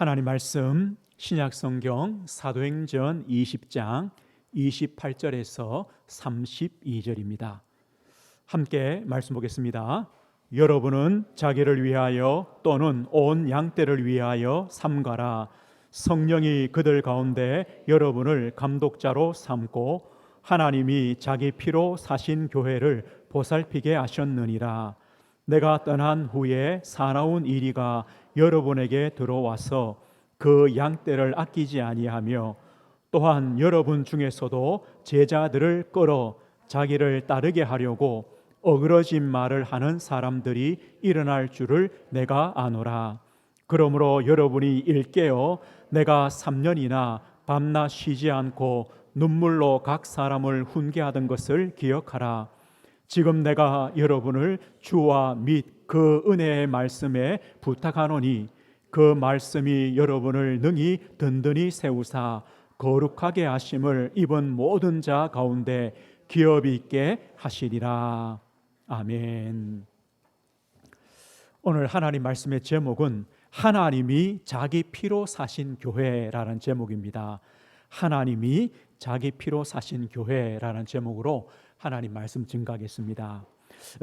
하나님 말씀 신약성경 사도행전 20장 28절에서 32절입니다. 함께 말씀 보겠습니다. 여러분은 자기를 위하여 또는 온 양떼를 위하여 삼가라. 성령이 그들 가운데 여러분을 감독자로 삼고 하나님이 자기 피로 사신 교회를 보살피게 하셨느니라. 내가 떠난 후에 사나운 이리가 여러분에게 들어와서 그 양떼를 아끼지 아니하며 또한 여러분 중에서도 제자들을 끌어 자기를 따르게 하려고 어그러진 말을 하는 사람들이 일어날 줄을 내가 아노라. 그러므로 여러분이 일깨어 내가 3년이나 밤낮 쉬지 않고 눈물로 각 사람을 훈계하던 것을 기억하라. 지금 내가 여러분을 주와 및 그 은혜의 말씀에 부탁하노니 그 말씀이 여러분을 능히 든든히 세우사 거룩하게 하심을 입은 모든 자 가운데 기업 있게 하시리라. 아멘. 오늘 하나님 말씀의 제목은 하나님이 자기 피로 사신 교회라는 제목입니다. 하나님이 자기 피로 사신 교회라는 제목으로 하나님 말씀 증거하겠습니다.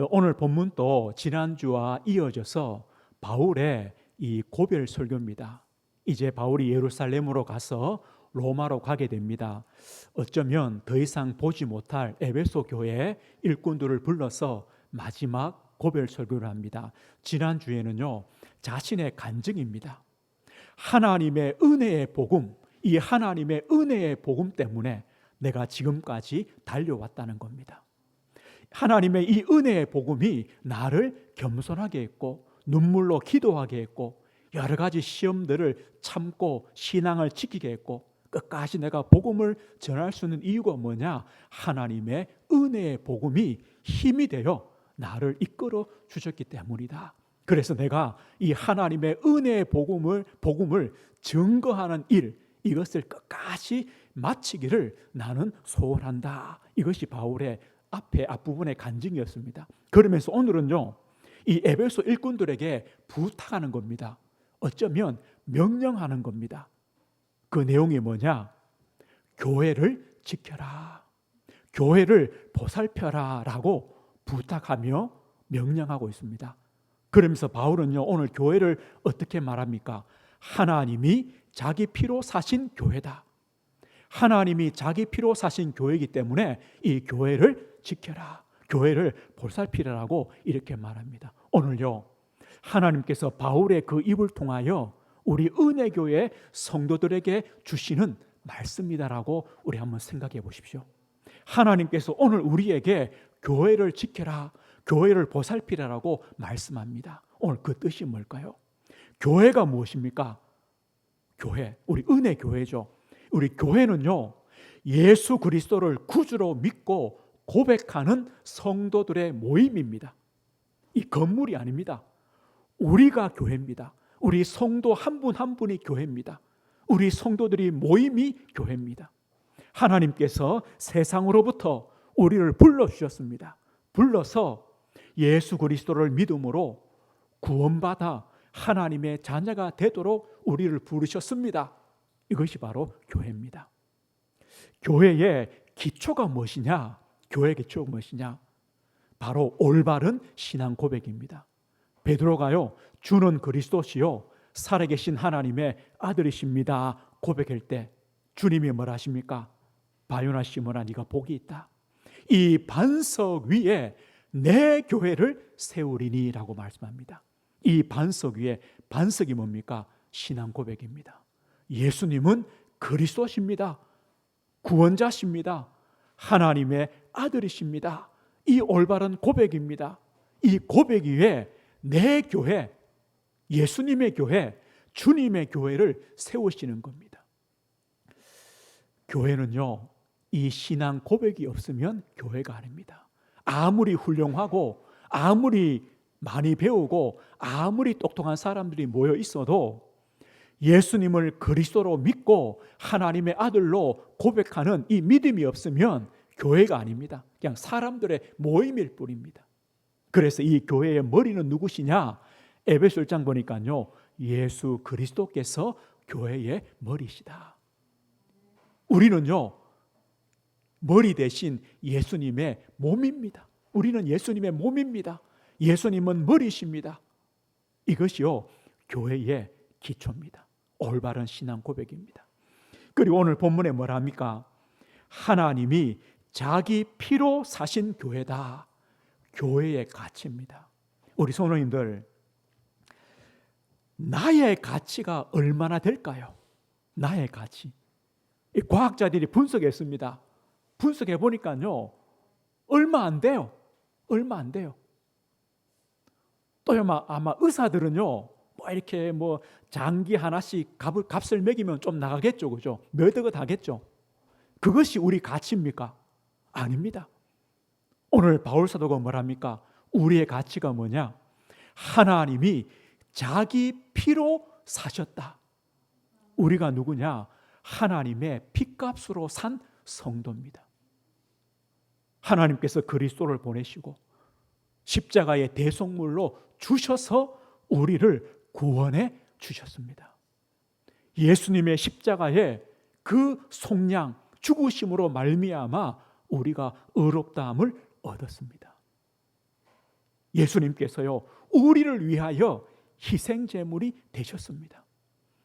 오늘 본문도 지난주와 이어져서 바울의 이 고별 설교입니다. 이제 바울이 예루살렘으로 가서 로마로 가게 됩니다. 어쩌면 더 이상 보지 못할 에베소 교회 일꾼들을 불러서 마지막 고별 설교를 합니다. 지난주에는요, 자신의 간증입니다. 하나님의 은혜의 복음, 이 하나님의 은혜의 복음 때문에 내가 지금까지 달려왔다는 겁니다. 하나님의 이 은혜의 복음이 나를 겸손하게 했고 눈물로 기도하게 했고 여러 가지 시험들을 참고 신앙을 지키게 했고 끝까지 내가 복음을 전할 수 있는 이유가 뭐냐? 하나님의 은혜의 복음이 힘이 되어 나를 이끌어 주셨기 때문이다. 그래서 내가 이 하나님의 은혜의 복음을 증거하는 일, 이것을 끝까지 마치기를 나는 소원한다. 이것이 바울의 앞부분의 간증이었습니다. 그러면서 오늘은요, 이 에베소 일꾼들에게 부탁하는 겁니다. 어쩌면 명령하는 겁니다. 그 내용이 뭐냐? 교회를 지켜라, 교회를 보살펴라 라고 부탁하며 명령하고 있습니다. 그러면서 바울은요, 오늘 교회를 어떻게 말합니까? 하나님이 자기 피로 사신 교회다. 하나님이 자기 피로 사신 교회이기 때문에 이 교회를 지켜라, 교회를 보살피라라고 이렇게 말합니다. 오늘요, 하나님께서 바울의 그 입을 통하여 우리 은혜교회 성도들에게 주시는 말씀이다라고 우리 한번 생각해 보십시오. 하나님께서 오늘 우리에게 교회를 지켜라, 교회를 보살피라라고 말씀합니다. 오늘 그 뜻이 뭘까요? 교회가 무엇입니까? 교회, 우리 은혜교회죠. 우리 교회는요, 예수 그리스도를 구주로 믿고 고백하는 성도들의 모임입니다. 이 건물이 아닙니다. 우리가 교회입니다. 우리 성도 한 분 한 분이 교회입니다. 우리 성도들이 모임이 교회입니다. 하나님께서 세상으로부터 우리를 불러주셨습니다. 불러서 예수 그리스도를 믿음으로 구원받아 하나님의 자녀가 되도록 우리를 부르셨습니다. 이것이 바로 교회입니다. 교회의 기초가 무엇이냐? 교회의 기초가 무엇이냐? 바로 올바른 신앙 고백입니다. 베드로가요, 주는 그리스도시요 살아계신 하나님의 아들이십니다 고백할 때 주님이 뭐라 하십니까? 바요나 시몬아, 네가 복이 있다. 이 반석 위에 내 교회를 세우리니 라고 말씀합니다. 이 반석 위에, 반석이 뭡니까? 신앙 고백입니다. 예수님은 그리스도십니다. 구원자십니다. 하나님의 아들이십니다. 이 올바른 고백입니다. 이 고백 위에 내 교회, 예수님의 교회, 주님의 교회를 세우시는 겁니다. 교회는요, 이 신앙 고백이 없으면 교회가 아닙니다. 아무리 훌륭하고 아무리 많이 배우고 아무리 똑똑한 사람들이 모여 있어도 예수님을 그리스도로 믿고 하나님의 아들로 고백하는 이 믿음이 없으면 교회가 아닙니다. 그냥 사람들의 모임일 뿐입니다. 그래서 이 교회의 머리는 누구시냐? 에베소 1장 보니까요, 예수 그리스도께서 교회의 머리시다. 우리는요, 머리 대신 예수님의 몸입니다. 우리는 예수님의 몸입니다. 예수님은 머리십니다. 이것이요, 교회의 기초입니다. 올바른 신앙 고백입니다. 그리고 오늘 본문에 뭐라 합니까? 하나님이 자기 피로 사신 교회다. 교회의 가치입니다. 우리 성도님들, 나의 가치가 얼마나 될까요? 나의 가치. 이 과학자들이 분석했습니다. 분석해 보니까요, 얼마 안 돼요. 얼마 안 돼요. 또 아마 의사들은요, 뭐 이렇게 뭐 장기 하나씩 값을 매기면 좀 나가겠죠, 그죠? 몇 억은 하겠죠. 그것이 우리 가치입니까? 아닙니다. 오늘 바울 사도가 뭐랍니까? 우리의 가치가 뭐냐? 하나님이 자기 피로 사셨다. 우리가 누구냐? 하나님의 피값으로 산 성도입니다. 하나님께서 그리스도를 보내시고 십자가의 대속물로 주셔서 우리를 구원해 주셨습니다. 예수님의 십자가의 그 속량, 죽으심으로 말미암아 우리가 의롭다함을 얻었습니다. 예수님께서요, 우리를 위하여 희생제물이 되셨습니다.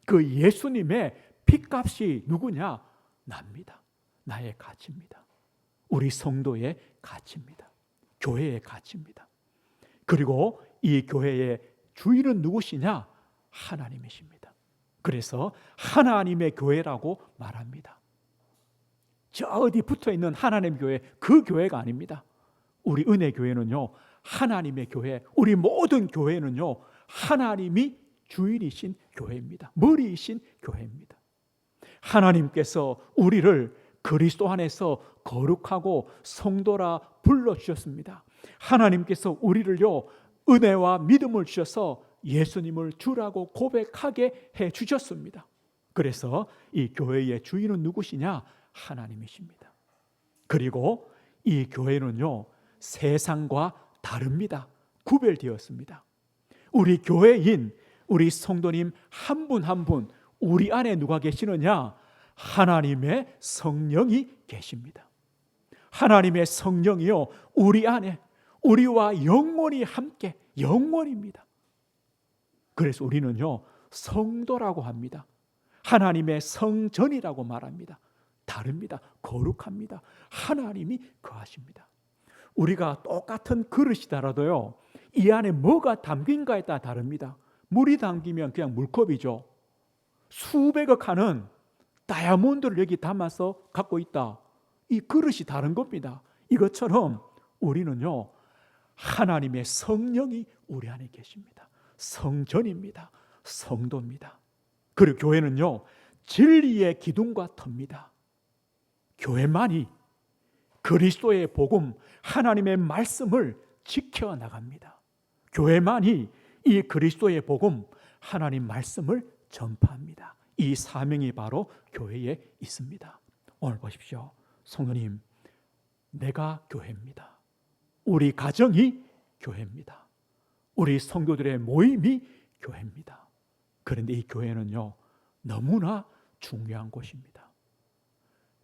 그 예수님의 피값이 누구냐? 납니다. 나의 가치입니다. 우리 성도의 가치입니다. 교회의 가치입니다. 그리고 이 교회의 주인은 누구시냐? 하나님이십니다. 그래서 하나님의 교회라고 말합니다. 저 어디 붙어있는 하나님의 교회, 그 교회가 아닙니다. 우리 은혜교회는요, 하나님의 교회, 우리 모든 교회는요, 하나님이 주인이신 교회입니다. 머리이신 교회입니다. 하나님께서 우리를 그리스도 안에서 거룩하고 성도라 불러주셨습니다. 하나님께서 우리를요, 은혜와 믿음을 주셔서 예수님을 주라고 고백하게 해주셨습니다. 그래서 이 교회의 주인은 누구시냐? 하나님이십니다. 그리고 이 교회는요, 세상과 다릅니다. 구별되었습니다. 우리 교회인, 우리 성도님 한 분 한 분, 우리 안에 누가 계시느냐? 하나님의 성령이 계십니다. 하나님의 성령이요, 우리 안에, 우리와 영원히 함께, 영원입니다. 그래서 우리는요, 성도라고 합니다. 하나님의 성전이라고 말합니다. 다릅니다. 거룩합니다. 하나님이 거하십니다. 우리가 똑같은 그릇이더라도요, 이 안에 뭐가 담긴가에 따라 다릅니다. 물이 담기면 그냥 물컵이죠. 수백억 하는 다이아몬드를 여기 담아서 갖고 있다. 이 그릇이 다른 겁니다. 이것처럼 우리는요, 하나님의 성령이 우리 안에 계십니다. 성전입니다. 성도입니다. 그리고 교회는요, 진리의 기둥과 터입니다. 교회만이 그리스도의 복음, 하나님의 말씀을 지켜나갑니다. 교회만이 이 그리스도의 복음, 하나님 말씀을 전파합니다. 이 사명이 바로 교회에 있습니다. 오늘 보십시오. 성도님, 내가 교회입니다. 우리 가정이 교회입니다. 우리 성도들의 모임이 교회입니다. 그런데 이 교회는요, 너무나 중요한 곳입니다.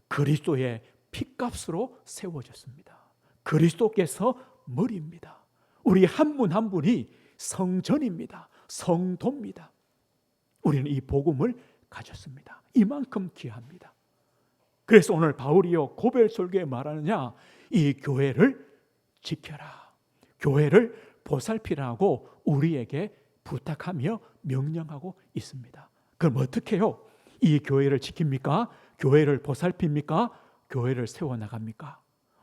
그리스도의 피값으로 세워졌습니다. 그리스도께서 머리입니다. 우리 한 분 한 분이 성전입니다. 성도입니다. 우리는 이 복음을 가졌습니다. 이만큼 귀합니다. 그래서 오늘 바울이요, 고별설교에 말하느냐? 이 교회를 지켜라. 교회를 보살피라고 우리에게 부탁하며 명령하고 있습니다. 그럼 어떻게 해요? 이 교회를 지킵니까? 교회를 보살핍니까? 교회를 세워나갑니까?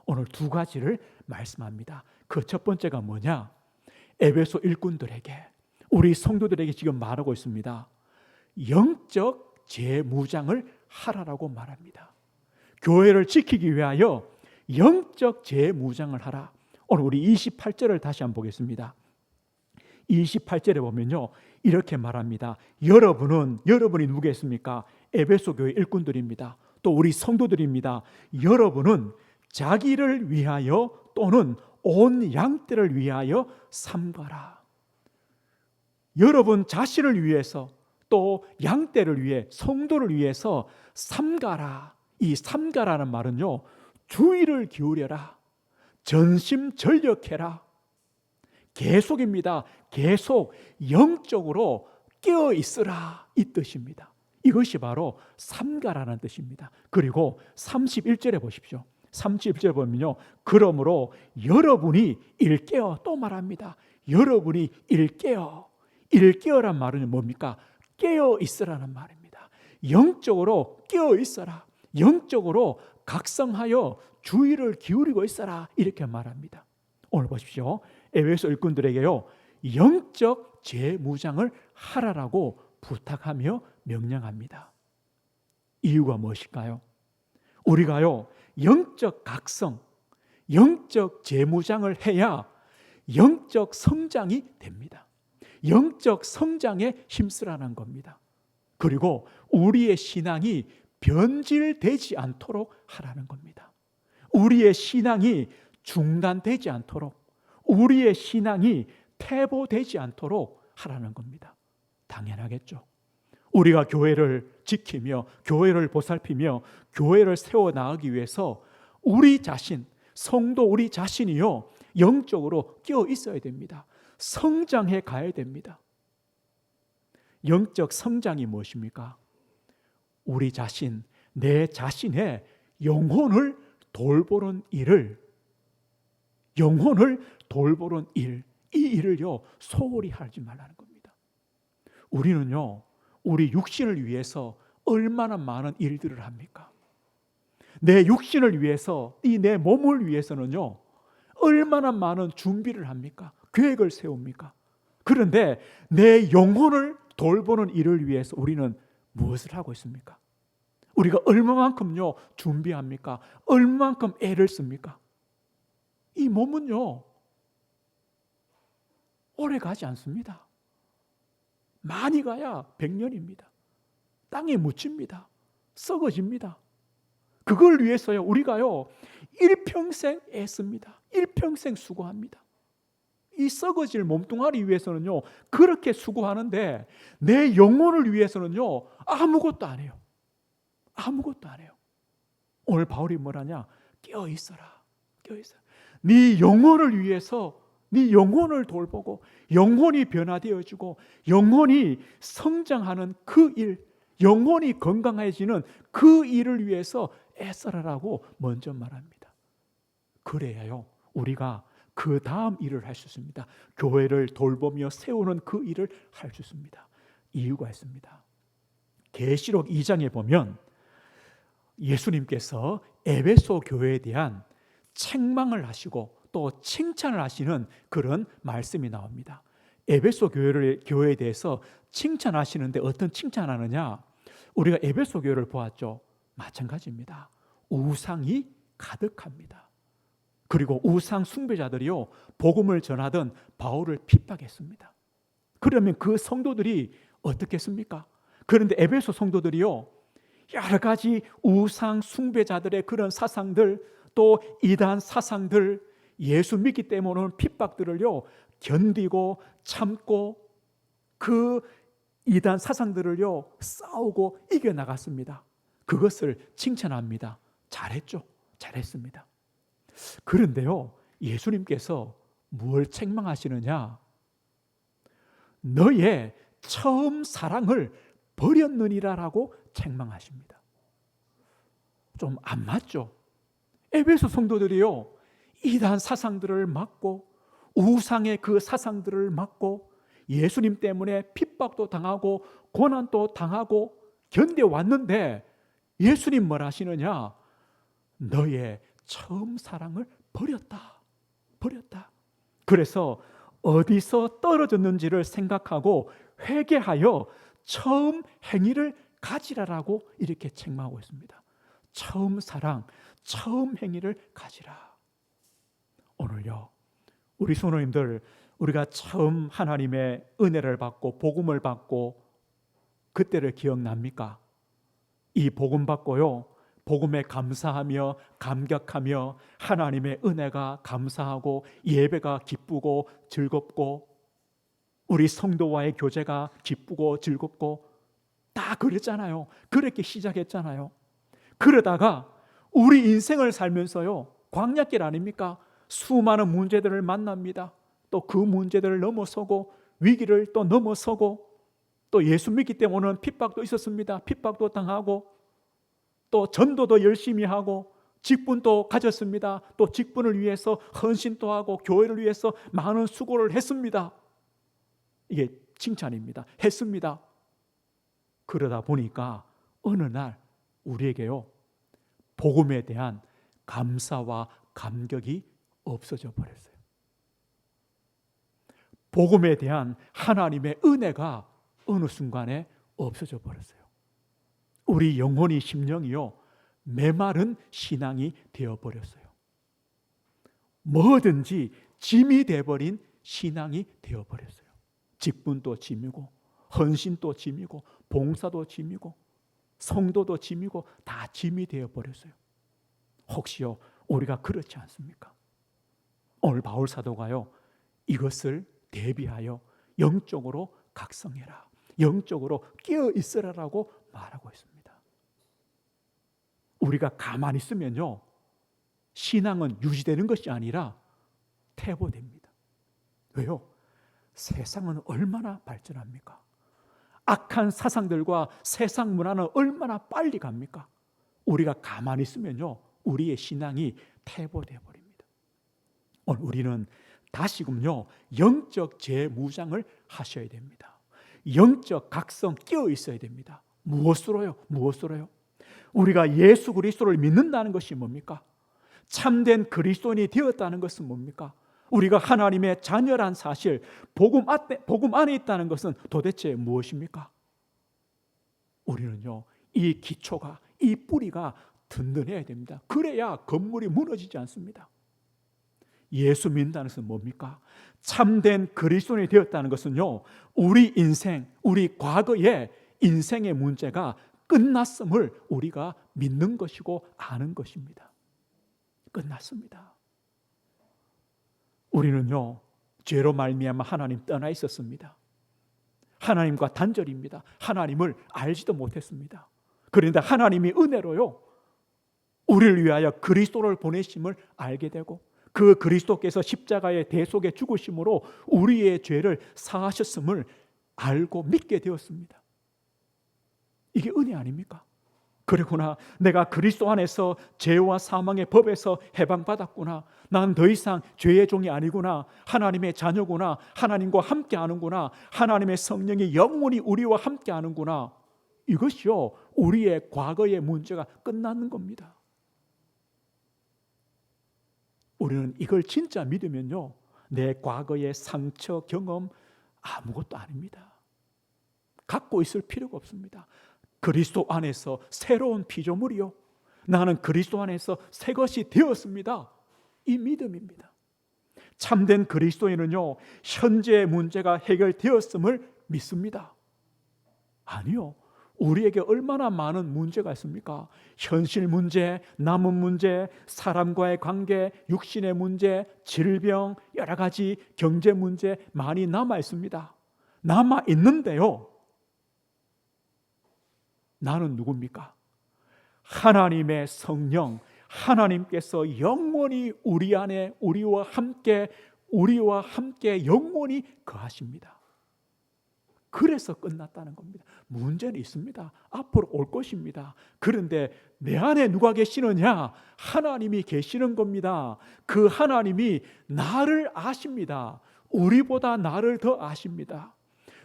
오늘 두 가지를 말씀합니다. 그 첫 번째가 뭐냐? 에베소 일꾼들에게, 우리 성도들에게 지금 말하고 있습니다. 영적 재무장을 하라라고 말합니다. 교회를 지키기 위하여 영적 재무장을 하라. 오늘 우리 28절을 다시 한번 보겠습니다. 28절에 보면요, 이렇게 말합니다. 여러분이 누구겠습니까? 에베소 교회 일꾼들입니다. 또 우리 성도들입니다. 여러분은 자기를 위하여 또는 온 양떼를 위하여 삼가라. 여러분 자신을 위해서 또 양떼를 위해 성도를 위해서 삼가라. 이 삼가라는 말은요, 주의를 기울여라, 전심전력해라, 계속입니다. 계속 영적으로 깨어 있으라, 이 뜻입니다. 이것이 바로 삼가라는 뜻입니다. 그리고 31절에 보십시오. 31절 보면요, 그러므로 여러분이 일깨어, 또 말합니다. 여러분이 일깨어란 말은 뭡니까? 깨어 있으라는 말입니다. 영적으로 깨어 있어라, 영적으로 각성하여 주의를 기울이고 있어라, 이렇게 말합니다. 오늘 보십시오. 에베소 일꾼들에게요, 영적 재무장을 하라라고 부탁하며 명령합니다. 이유가 무엇일까요? 우리가요, 영적 각성, 영적 재무장을 해야 영적 성장이 됩니다. 영적 성장에 힘쓰라는 겁니다. 그리고 우리의 신앙이 변질되지 않도록 하라는 겁니다. 우리의 신앙이 중단되지 않도록, 우리의 신앙이 퇴보되지 않도록 하라는 겁니다. 당연하겠죠. 우리가 교회를 지키며 교회를 보살피며 교회를 세워나가기 위해서 우리 자신, 성도 우리 자신이요, 영적으로 깨어 있어야 됩니다. 성장해 가야 됩니다. 영적 성장이 무엇입니까? 우리 자신, 내 자신의 영혼을 돌보는 일을, 영혼을 돌보는 일, 이 일을요, 소홀히 하지 말라는 겁니다. 우리는요, 우리 육신을 위해서 얼마나 많은 일들을 합니까? 내 육신을 위해서, 이 내 몸을 위해서는요, 얼마나 많은 준비를 합니까? 계획을 세웁니까? 그런데 내 영혼을 돌보는 일을 위해서 우리는 무엇을 하고 있습니까? 우리가 얼마만큼요 준비합니까? 얼마만큼 애를 씁니까? 이 몸은요 오래 가지 않습니다. 많이 가야 100년입니다. 땅에 묻힙니다. 썩어집니다. 그걸 위해서요 우리가요 일평생 애씁니다. 일평생 수고합니다. 이 썩어질 몸뚱아리 위해서는요 그렇게 수고하는데 내 영혼을 위해서는요 아무것도 안 해요. 아무것도 안 해요. 오늘 바울이 뭐라냐? 깨어 있어라. 깨어 있어라. 네 영혼을 위해서 네 영혼을 돌보고 영혼이 변화되어지고 영혼이 성장하는 그 일, 영혼이 건강해지는 그 일을 위해서 애써라라고 먼저 말합니다. 그래야요 우리가 그 다음 일을 할 수 있습니다. 교회를 돌보며 세우는 그 일을 할 수 있습니다. 이유가 있습니다. 계시록 2장에 보면 예수님께서 에베소 교회에 대한 책망을 하시고 또 칭찬을 하시는 그런 말씀이 나옵니다. 에베소 교회에 대해서 칭찬하시는데 어떤 칭찬하느냐? 우리가 에베소 교회를 보았죠. 마찬가지입니다. 우상이 가득합니다. 그리고 우상 숭배자들이요 복음을 전하던 바울을 핍박했습니다. 그러면 그 성도들이 어떻게 했습니까? 그런데 에베소 성도들이요 여러 가지 우상 숭배자들의 그런 사상들, 또 이단 사상들, 예수 믿기 때문에 오는 핍박들을요 견디고 참고 그 이단 사상들을요 싸우고 이겨나갔습니다. 그것을 칭찬합니다. 잘했죠. 잘했습니다. 그런데요 예수님께서 뭘 책망하시느냐? 너의 처음 사랑을 버렸느니라라고 책망하십니다. 좀 안 맞죠? 에베소 성도들이요 이단 사상들을 막고 우상의 그 사상들을 막고 예수님 때문에 핍박도 당하고 고난도 당하고 견뎌왔는데 예수님 뭘 하시느냐? 너의 처음 사랑을 버렸다. 버렸다. 그래서 어디서 떨어졌는지를 생각하고 회개하여 처음 행위를 가지라라고 이렇게 책망하고 있습니다. 처음 사랑, 처음 행위를 가지라. 오늘요 우리 성도님들 우리가 처음 하나님의 은혜를 받고 복음을 받고 그때를 기억납니까? 이 복음 받고요 복음에 감사하며 감격하며 하나님의 은혜가 감사하고 예배가 기쁘고 즐겁고 우리 성도와의 교제가 기쁘고 즐겁고 다 그랬잖아요. 그렇게 시작했잖아요. 그러다가 우리 인생을 살면서요, 광야길 아닙니까? 수많은 문제들을 만납니다. 또 그 문제들을 넘어서고 위기를 또 넘어서고 또 예수 믿기 때문에 오는 핍박도 있었습니다. 핍박도 당하고 또 전도도 열심히 하고 직분도 가졌습니다. 또 직분을 위해서 헌신도 하고 교회를 위해서 많은 수고를 했습니다. 이게 칭찬입니다. 했습니다. 그러다 보니까 어느 날 우리에게요, 복음에 대한 감사와 감격이 없어져 버렸어요. 복음에 대한 하나님의 은혜가 어느 순간에 없어져 버렸어요. 우리 영혼이, 심령이요, 메마른 신앙이 되어버렸어요. 뭐든지 짐이 되어버린 신앙이 되어버렸어요. 직분도 짐이고 헌신도 짐이고 봉사도 짐이고 성도도 짐이고 다 짐이 되어버렸어요. 혹시요, 우리가 그렇지 않습니까? 오늘 바울 사도가요, 이것을 대비하여 영적으로 각성해라, 영적으로 깨어 있으라라고 말하고 있습니다. 우리가 가만히 있으면요, 신앙은 유지되는 것이 아니라 퇴보됩니다. 왜요? 세상은 얼마나 발전합니까? 악한 사상들과 세상 문화는 얼마나 빨리 갑니까? 우리가 가만히 있으면요, 우리의 신앙이 퇴보되어 버립니다. 오늘 우리는 다시금요, 영적 재무장을 하셔야 됩니다. 영적 각성 끼어 있어야 됩니다. 무엇으로요? 무엇으로요? 우리가 예수 그리스도를 믿는다는 것이 뭡니까? 참된 그리스도인이 되었다는 것은 뭡니까? 우리가 하나님의 자녀란 사실, 복음 안에 있다는 것은 도대체 무엇입니까? 우리는요, 이 기초가, 이 뿌리가 든든해야 됩니다. 그래야 건물이 무너지지 않습니다. 예수 믿는다는 것은 뭡니까? 참된 그리스도인이 되었다는 것은요, 우리 인생, 우리 과거의 인생의 문제가 끝났음을 우리가 믿는 것이고 아는 것입니다. 끝났습니다. 우리는요, 죄로 말미암아 하나님 떠나 있었습니다. 하나님과 단절입니다. 하나님을 알지도 못했습니다. 그런데 하나님이 은혜로요, 우리를 위하여 그리스도를 보내심을 알게 되고 그 그리스도께서 십자가의 대속에 죽으심으로 우리의 죄를 사하셨음을 알고 믿게 되었습니다. 이게 은혜 아닙니까? 그러구나, 내가 그리스도 안에서 죄와 사망의 법에서 해방받았구나, 난 더 이상 죄의 종이 아니구나, 하나님의 자녀구나, 하나님과 함께 하는구나, 하나님의 성령이 영원히 우리와 함께 하는구나, 이것이요, 우리의 과거의 문제가 끝나는 겁니다. 우리는 이걸 진짜 믿으면요, 내 과거의 상처, 경험 아무것도 아닙니다. 갖고 있을 필요가 없습니다. 그리스도 안에서 새로운 피조물이요, 나는 그리스도 안에서 새 것이 되었습니다. 이 믿음입니다. 참된 그리스도인은요, 현재의 문제가 해결되었음을 믿습니다. 아니요, 우리에게 얼마나 많은 문제가 있습니까? 현실 문제, 남은 문제, 사람과의 관계, 육신의 문제, 질병, 여러 가지 경제 문제 많이 남아 있습니다. 남아 있는데요, 나는 누굽니까? 하나님의 성령, 하나님께서 영원히 우리 안에 우리와 함께 영원히 거하십니다. 그래서 끝났다는 겁니다. 문제는 있습니다. 앞으로 올 것입니다. 그런데 내 안에 누가 계시느냐? 하나님이 계시는 겁니다. 그 하나님이 나를 아십니다. 우리보다 나를 더 아십니다.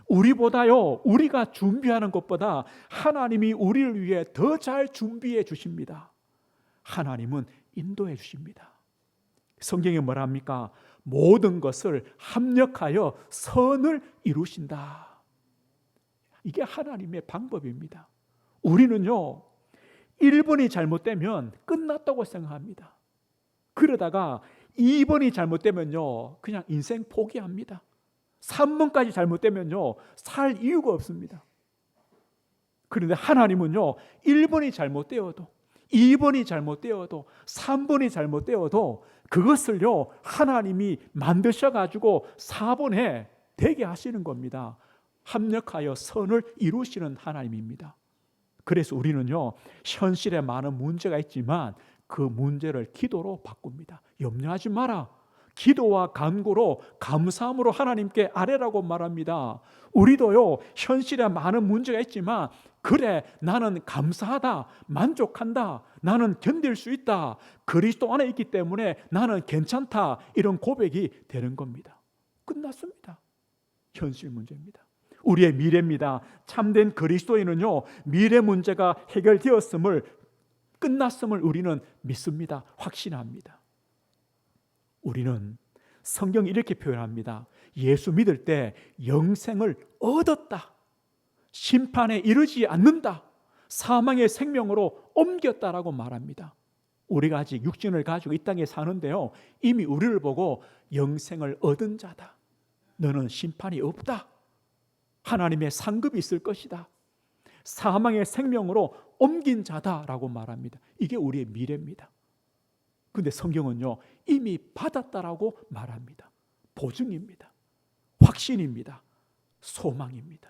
우리보다요, 우리가 준비하는 것보다 하나님이 우리를 위해 더 잘 준비해 주십니다. 하나님은 인도해 주십니다. 성경에 뭐라 합니까? 모든 것을 합력하여 선을 이루신다. 이게 하나님의 방법입니다. 우리는요, 1번이 잘못되면 끝났다고 생각합니다. 그러다가 2번이 잘못되면요, 그냥 인생 포기합니다. 3번까지 잘못되면요, 살 이유가 없습니다. 그런데 하나님은요, 1번이 잘못되어도 2번이 잘못되어도 3번이 잘못되어도 그것을요, 하나님이 만드셔가지고 4번에 되게 하시는 겁니다. 합력하여 선을 이루시는 하나님입니다. 그래서 우리는요, 현실에 많은 문제가 있지만 그 문제를 기도로 바꿉니다. 염려하지 마라. 기도와 간구로 감사함으로 하나님께 아뢰라고 말합니다. 우리도요, 현실에 많은 문제가 있지만 그래, 나는 감사하다, 만족한다, 나는 견딜 수 있다, 그리스도 안에 있기 때문에 나는 괜찮다, 이런 고백이 되는 겁니다. 끝났습니다. 현실 문제입니다. 우리의 미래입니다. 참된 그리스도인은요, 미래 문제가 해결되었음을, 끝났음을 우리는 믿습니다. 확신합니다. 우리는 성경이 이렇게 표현합니다. 예수 믿을 때 영생을 얻었다, 심판에 이르지 않는다, 사망의 생명으로 옮겼다라고 말합니다. 우리가 아직 육신을 가지고 이 땅에 사는데요, 이미 우리를 보고 영생을 얻은 자다, 너는 심판이 없다, 하나님의 상급이 있을 것이다, 사망의 생명으로 옮긴 자다라고 말합니다. 이게 우리의 미래입니다. 근데 성경은요, 이미 받았다라고 말합니다. 보증입니다. 확신입니다. 소망입니다.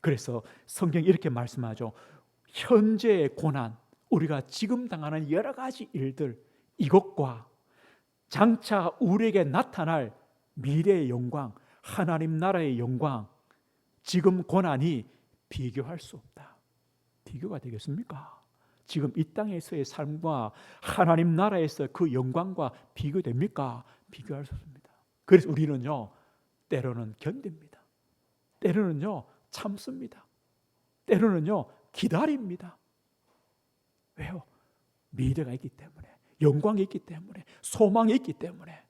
그래서 성경이 이렇게 말씀하죠. 현재의 고난, 우리가 지금 당하는 여러 가지 일들, 이것과 장차 우리에게 나타날 미래의 영광, 하나님 나라의 영광, 지금 고난이 비교할 수 없다. 비교가 되겠습니까? 지금 이 땅에서의 삶과 하나님 나라에서 그 영광과 비교됩니까? 비교할 수 없습니다. 그래서 우리는요, 때로는 견딥니다. 때로는요, 참습니다. 때로는요, 기다립니다. 왜요? 미래가 있기 때문에, 영광이 있기 때문에, 소망이 있기 때문에.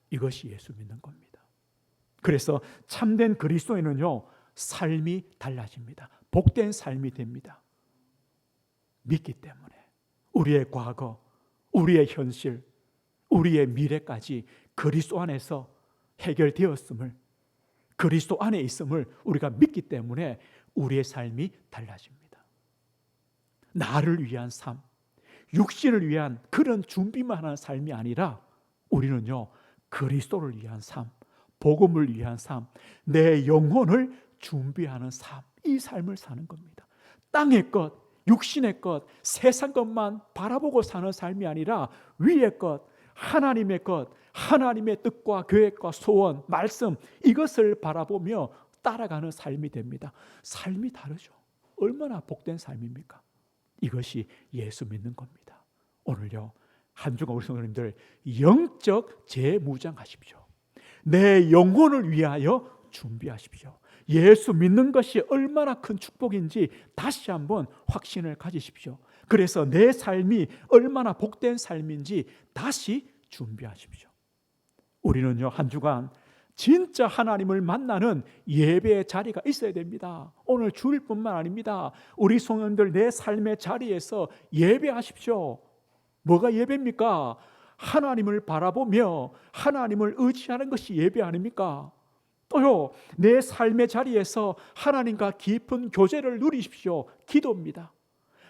이것이 예수 믿는 겁니다. 그래서 참된 그리스도인은요, 삶이 달라집니다. 복된 삶이 됩니다. 믿기 때문에 우리의 과거, 우리의 현실, 우리의 미래까지 그리스도 안에서 해결되었음을, 그리스도 안에 있음을 우리가 믿기 때문에 우리의 삶이 달라집니다. 나를 위한 삶, 육신을 위한 그런 준비만 하는 삶이 아니라 우리는요, 그리스도를 위한 삶, 복음을 위한 삶, 내 영혼을 준비하는 삶, 이 삶을 사는 겁니다. 땅의 것, 육신의 것, 세상 것만 바라보고 사는 삶이 아니라 위의 것, 하나님의 것, 하나님의 뜻과 계획과 소원, 말씀, 이것을 바라보며 따라가는 삶이 됩니다. 삶이 다르죠. 얼마나 복된 삶입니까? 이것이 예수 믿는 겁니다. 오늘요, 한 주간 우리 성도님들 영적 재무장하십시오. 내 영혼을 위하여 준비하십시오. 예수 믿는 것이 얼마나 큰 축복인지 다시 한번 확신을 가지십시오. 그래서 내 삶이 얼마나 복된 삶인지 다시 준비하십시오. 우리는요, 한 주간 진짜 하나님을 만나는 예배의 자리가 있어야 됩니다. 오늘 주일뿐만 아닙니다. 우리 성도님들 내 삶의 자리에서 예배하십시오. 뭐가 예배입니까? 하나님을 바라보며 하나님을 의지하는 것이 예배 아닙니까? 또요, 내 삶의 자리에서 하나님과 깊은 교제를 누리십시오. 기도입니다.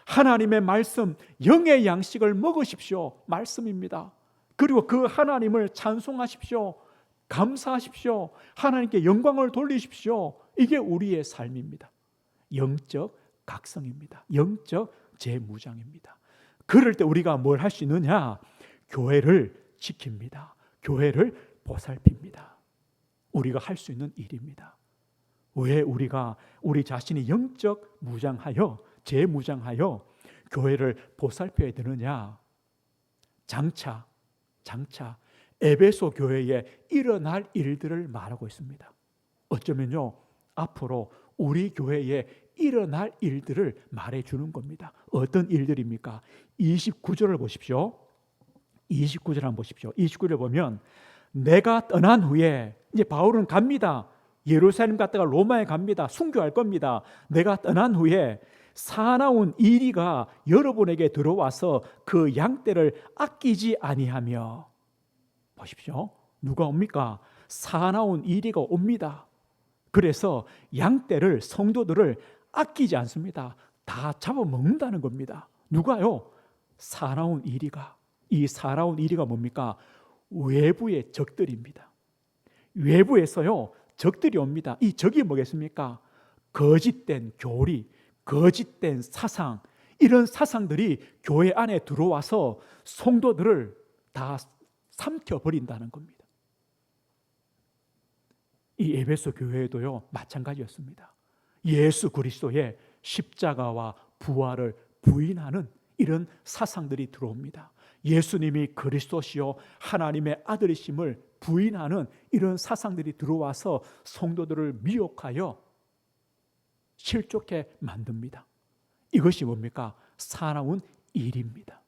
하나님의 말씀, 영의 양식을 먹으십시오. 말씀입니다. 그리고 그 하나님을 찬송하십시오. 감사하십시오. 하나님께 영광을 돌리십시오. 이게 우리의 삶입니다. 영적 각성입니다. 영적 재무장입니다. 그럴 때 우리가 뭘 할 수 있느냐? 교회를 지킵니다. 교회를 보살핍니다. 우리가 할 수 있는 일입니다. 왜 우리가 우리 자신이 영적 무장하여, 재무장하여 교회를 보살펴야 되느냐? 장차 에베소 교회에 일어날 일들을 말하고 있습니다. 어쩌면요, 앞으로 우리 교회에 일어날 일들을 말해주는 겁니다. 어떤 일들입니까? 29절을 보십시오. 29절 한번 보십시오. 29절 보면 내가 떠난 후에, 이제 바울은 갑니다. 예루살렘 갔다가 로마에 갑니다. 순교할 겁니다. 내가 떠난 후에 사나운 이리가 여러분에게 들어와서 그 양떼를 아끼지 아니하며, 보십시오. 누가 옵니까? 사나운 이리가 옵니다. 그래서 양떼를, 성도들을 아끼지 않습니다. 다 잡아먹는다는 겁니다. 누가요? 사나운 이리가. 이 사나운 이리가 뭡니까? 외부의 적들입니다. 외부에서요 적들이 옵니다. 이 적이 뭐겠습니까? 거짓된 교리, 거짓된 사상, 이런 사상들이 교회 안에 들어와서 성도들을 다 삼켜버린다는 겁니다. 이 에베소 교회에도요 마찬가지였습니다. 예수 그리스도의 십자가와 부활을 부인하는 이런 사상들이 들어옵니다. 예수님이 그리스도시요 하나님의 아들이심을 부인하는 이런 사상들이 들어와서 성도들을 미혹하여 실족해 만듭니다. 이것이 뭡니까? 사나운 일입니다.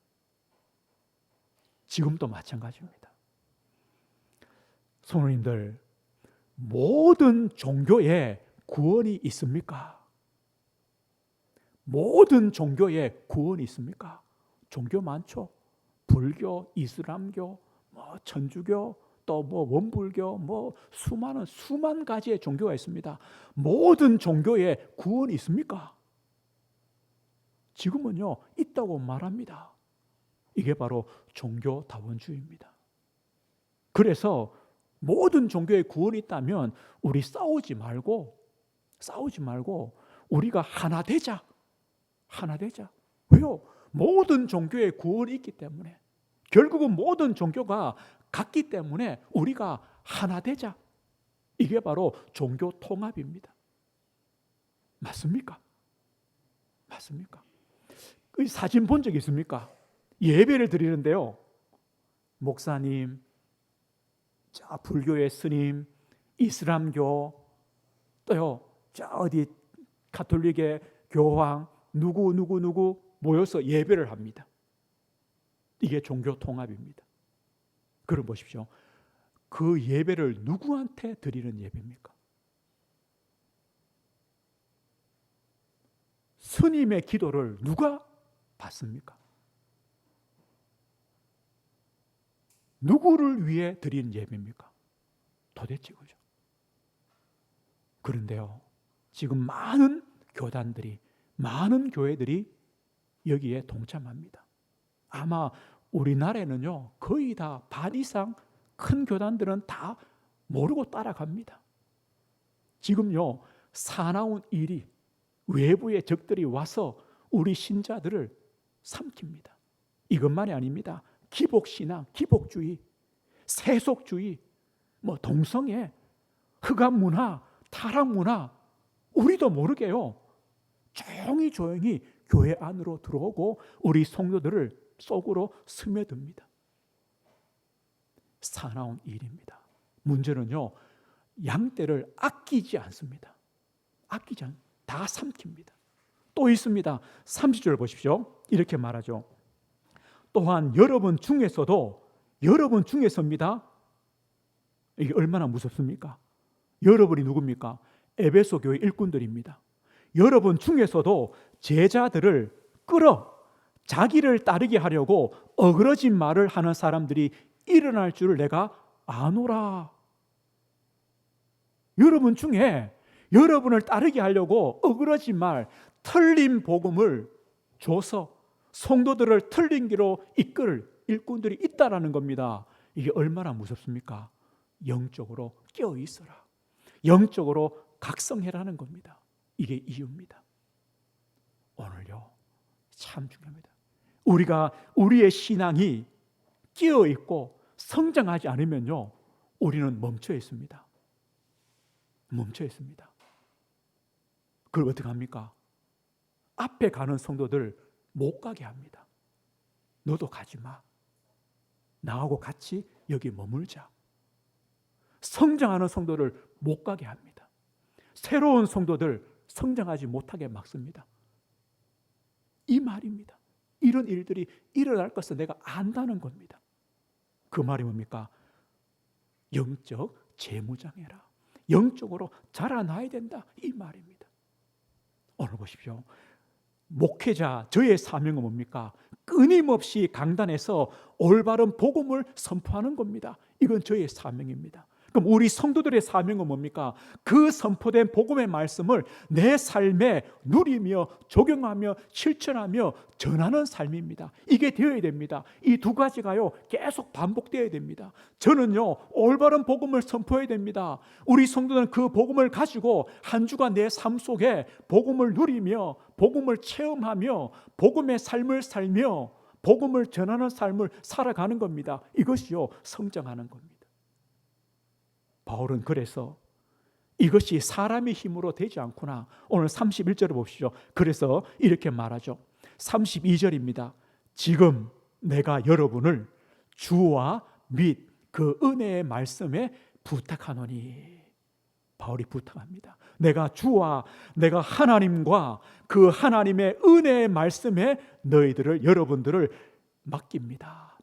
지금도 마찬가지입니다. 성도님들, 모든 종교에 구원이 있습니까? 모든 종교에 구원이 있습니까? 종교 많죠. 불교, 이슬람교, 천주교, 또 원불교, 수만 가지의 종교가 있습니다. 모든 종교에 구원이 있습니까? 지금은요 있다고 말합니다. 이게 바로 종교다원주의입니다. 그래서 모든 종교에 구원이 있다면 우리 싸우지 말고 우리가 하나 되자. 왜요? 모든 종교에 구원이 있기 때문에, 결국은 모든 종교가 같기 때문에 우리가 하나 되자. 이게 바로 종교 통합입니다. 맞습니까? 그 사진 본 적 있습니까? 예배를 드리는데요, 목사님, 불교의 스님, 이슬람교, 또요 어디 가톨릭의 교황, 누구 모여서 예배를 합니다. 이게 종교 통합입니다. 그럼 보십시오. 그 예배를 누구한테 드리는 예배입니까? 스님의 기도를 누가 받습니까? 누구를 위해 드리는 예배입니까? 도대체 그죠? 그런데요, 지금 많은 교단들이, 많은 교회들이 여기에 동참합니다. 아마 우리나라에는요 거의 다 반 이상 큰 교단들은 다 모르고 따라갑니다. 지금요 사나운 일이, 외부의 적들이 와서 우리 신자들을 삼킵니다. 이것만이 아닙니다. 기복신앙, 기복주의, 세속주의, 동성애, 흑암문화, 타락문화, 우리도 모르게요 조용히 교회 안으로 들어오고 우리 성도들을 속으로 스며듭니다. 사나운 일입니다. 문제는요 양떼를 아끼지 않습니다. 다 삼킵니다. 또 있습니다. 30절 보십시오. 이렇게 말하죠. 또한 여러분 중에서입니다. 이게 얼마나 무섭습니까? 여러분이 누굽니까? 에베소 교회 일꾼들입니다. 여러분 중에서도 제자들을 끌어 자기를 따르게 하려고 어그러진 말을 하는 사람들이 일어날 줄을 내가 아노라. 여러분 중에 여러분을 따르게 하려고 어그러진 말, 틀린 복음을 줘서 성도들을 틀린 길로 이끌 일꾼들이 있다라는 겁니다. 이게 얼마나 무섭습니까? 영적으로 깨어 있어라. 영적으로 각성해라는 겁니다. 이게 이유입니다. 오늘요 참 중요합니다. 우리의 신앙이 깨어 있고 성장하지 않으면요 우리는 멈춰 있습니다. 그걸 어떻게 합니까? 앞에 가는 성도들 못 가게 합니다. 너도 가지 마. 나하고 같이 여기 머물자. 성장하는 성도를 못 가게 합니다. 새로운 성도들 성장하지 못하게 막습니다. 이 말입니다. 이런 일들이 일어날 것을 내가 안다는 겁니다. 그 말이 뭡니까? 영적 재무장해라. 영적으로 자라나야 된다. 이 말입니다. 오늘 보십시오. 목회자, 저의 사명은 뭡니까? 끊임없이 강단에서 올바른 복음을 선포하는 겁니다. 이건 저의 사명입니다. 그럼 우리 성도들의 사명은 뭡니까? 그 선포된 복음의 말씀을 내 삶에 누리며 적용하며 실천하며 전하는 삶입니다. 이게 되어야 됩니다. 이 두 가지가요 계속 반복되어야 됩니다. 저는요 올바른 복음을 선포해야 됩니다. 우리 성도는 그 복음을 가지고 한 주간 내 삶 속에 복음을 누리며 복음을 체험하며 복음의 삶을 살며 복음을 전하는 삶을 살아가는 겁니다. 이것이요 성장하는 겁니다. 바울은 그래서 이것이 사람의 힘으로 되지 않구나. 오늘 31절을 보시죠. 그래서 이렇게 말하죠. 32절입니다. 지금 내가 여러분을 주와 및 그 은혜의 말씀에 부탁하노니. 바울이 부탁합니다. 내가 주와 내가 하나님과 그 하나님의 은혜의 말씀에 너희들을 여러분들을 맡깁니다.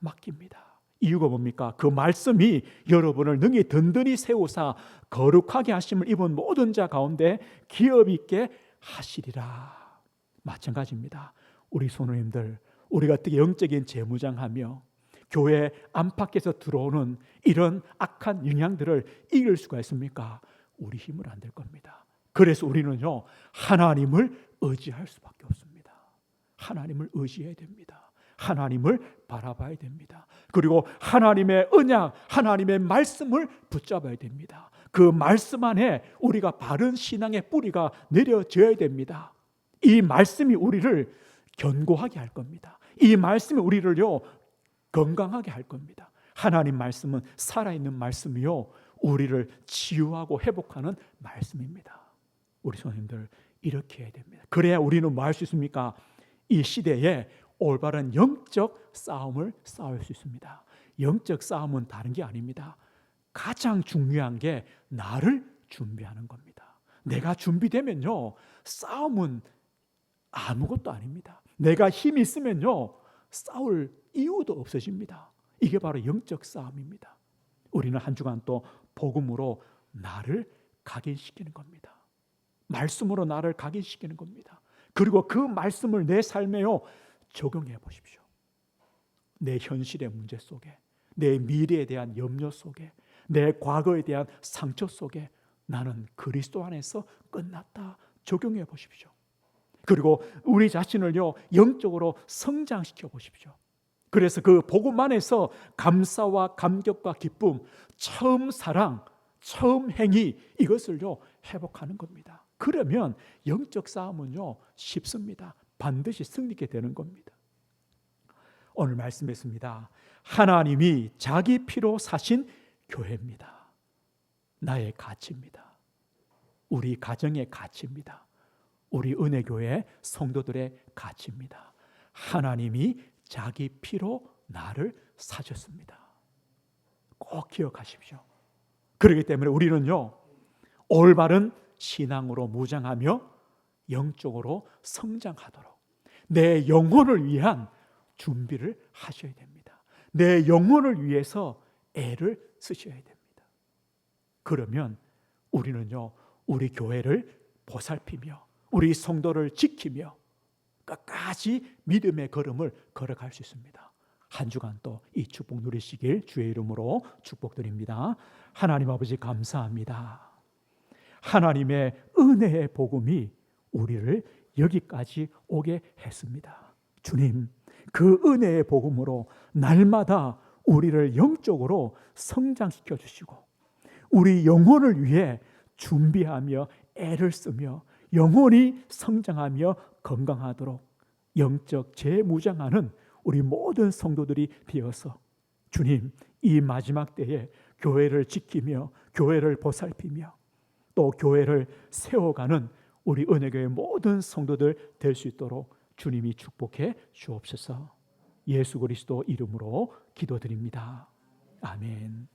이유가 뭡니까? 그 말씀이 여러분을 능히 든든히 세우사 거룩하게 하심을 입은 모든 자 가운데 기업 있게 하시리라. 마찬가지입니다. 우리 성도님들, 우리가 어떻게 영적인 재무장하며 교회 안팎에서 들어오는 이런 악한 영향들을 이길 수가 있습니까? 우리 힘은 안 될 겁니다. 그래서 우리는요 하나님을 의지할 수밖에 없습니다. 하나님을 의지해야 됩니다. 하나님을 바라봐야 됩니다. 그리고 하나님의 언약, 하나님의 말씀을 붙잡아야 됩니다. 그 말씀 안에 우리가 바른 신앙의 뿌리가 내려져야 됩니다. 이 말씀이 우리를 견고하게 할 겁니다. 이 말씀이 우리를요 건강하게 할 겁니다. 하나님 말씀은 살아있는 말씀이요 우리를 치유하고 회복하는 말씀입니다. 우리 성도님들 이렇게 해야 됩니다. 그래야 우리는 뭐 할 수 있습니까? 이 시대에 올바른 영적 싸움을 싸울 수 있습니다. 영적 싸움은 다른 게 아닙니다. 가장 중요한 게 나를 준비하는 겁니다. 내가 준비되면요 싸움은 아무것도 아닙니다. 내가 힘이 있으면요 싸울 이유도 없어집니다. 이게 바로 영적 싸움입니다. 우리는 한 주간 또 복음으로 나를 각인시키는 겁니다. 말씀으로 나를 각인시키는 겁니다. 그리고 그 말씀을 내 삶에요 적용해 보십시오. 내 현실의 문제 속에, 내 미래에 대한 염려 속에, 내 과거에 대한 상처 속에 나는 그리스도 안에서 끝났다. 적용해 보십시오. 그리고 우리 자신을요 영적으로 성장시켜 보십시오. 그래서 그 복음 안에서 감사와 감격과 기쁨, 처음 사랑, 처음 행위 이것을요 회복하는 겁니다. 그러면 영적 싸움은요 쉽습니다. 반드시 승리하게 되는 겁니다. 오늘 말씀했습니다. 하나님이 자기 피로 사신 교회입니다. 나의 가치입니다. 우리 가정의 가치입니다. 우리 은혜교회 성도들의 가치입니다. 하나님이 자기 피로 나를 사셨습니다. 꼭 기억하십시오. 그렇기 때문에 우리는요 올바른 신앙으로 무장하며 영적으로 성장하도록 내 영혼을 위한 준비를 하셔야 됩니다. 내 영혼을 위해서 애를 쓰셔야 됩니다. 그러면 우리는요 우리 교회를 보살피며 우리 성도를 지키며 끝까지 믿음의 걸음을 걸어갈 수 있습니다. 한 주간 또 이 축복 누리시길 주의 이름으로 축복드립니다. 하나님 아버지 감사합니다. 하나님의 은혜의 복음이 우리를 여기까지 오게 했습니다. 주님, 그 은혜의 복음으로 날마다 우리를 영적으로 성장시켜 주시고 우리 영혼을 위해 준비하며 애를 쓰며 영혼이 성장하며 건강하도록 영적 재무장하는 우리 모든 성도들이 되어서 주님, 이 마지막 때에 교회를 지키며 교회를 보살피며 또 교회를 세워가는 우리 은혜교회 모든 성도들 될 수 있도록 주님이 축복해 주옵소서. 예수 그리스도 이름으로 기도드립니다. 아멘.